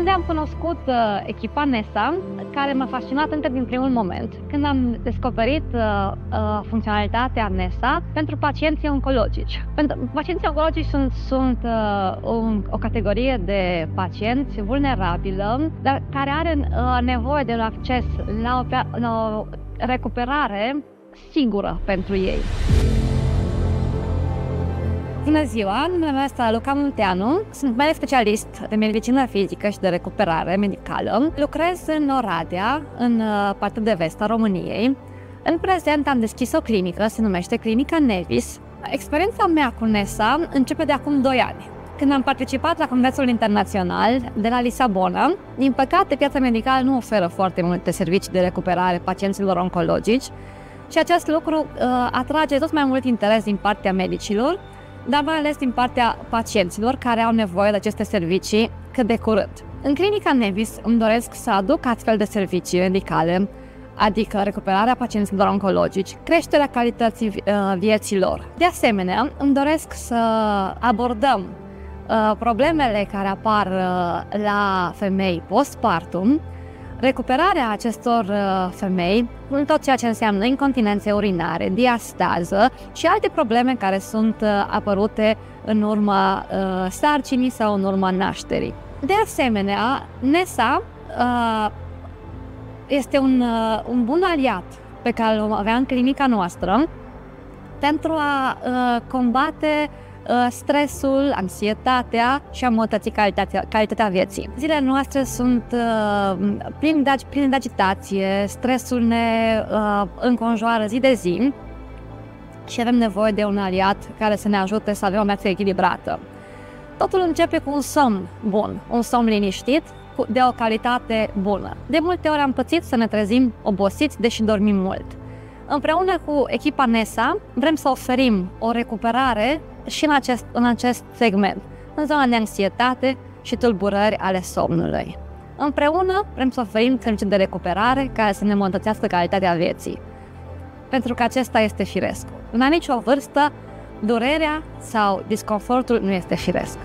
Unde am cunoscut echipa NESA, care m-a fascinat încă din primul moment, când am descoperit funcționalitatea NESA pentru pacienții oncologici. Pacienții oncologici sunt o categorie de pacienți vulnerabilă, dar care are nevoie de un acces la o recuperare sigură pentru ei. Bună ziua, numele meu este Luca Munteanu, sunt medic specialist de medicină fizică și de recuperare medicală. Lucrez în Oradea, în partea de vest a României. În prezent am deschis o clinică, se numește Clinica Nevis. Experiența mea cu NESA începe de acum 2 ani, când am participat la Congresul Internațional de la Lisabona. Din păcate, piața medicală nu oferă foarte multe servicii de recuperare pacienților oncologici și acest lucru atrage tot mai mult interes din partea medicilor, dar mai ales din partea pacienților care au nevoie de aceste servicii cât de curând. În Clinica Nevis îmi doresc să aduc astfel de servicii medicale, adică recuperarea pacienților oncologici, creșterea calității vieții lor. De asemenea, îmi doresc să abordăm problemele care apar la femei postpartum, recuperarea acestor femei, în tot ceea ce înseamnă incontinențe urinare, diastază și alte probleme care sunt apărute în urma sarcinii sau în urma nașterii. De asemenea, NESA este un bun aliat pe care îl avea în clinica noastră pentru a combate stresul, anxietatea și a îmbunătăți calitatea vieții. Zilele noastre sunt pline de agitație, stresul ne înconjoară zi de zi și avem nevoie de un aliat care să ne ajute să avem o viață echilibrată. Totul începe cu un somn bun, un somn liniștit, de o calitate bună. De multe ori am pățit să ne trezim obosiți, deși dormim mult. Împreună cu echipa NESA vrem să oferim o recuperare și în acest segment, în zona de anxietate și tulburări ale somnului. Împreună vrem să oferim servicii de recuperare care să ne îmbunătățească calitatea vieții, pentru că acesta este firesc. La nicio vârstă, durerea sau disconfortul nu este firesc.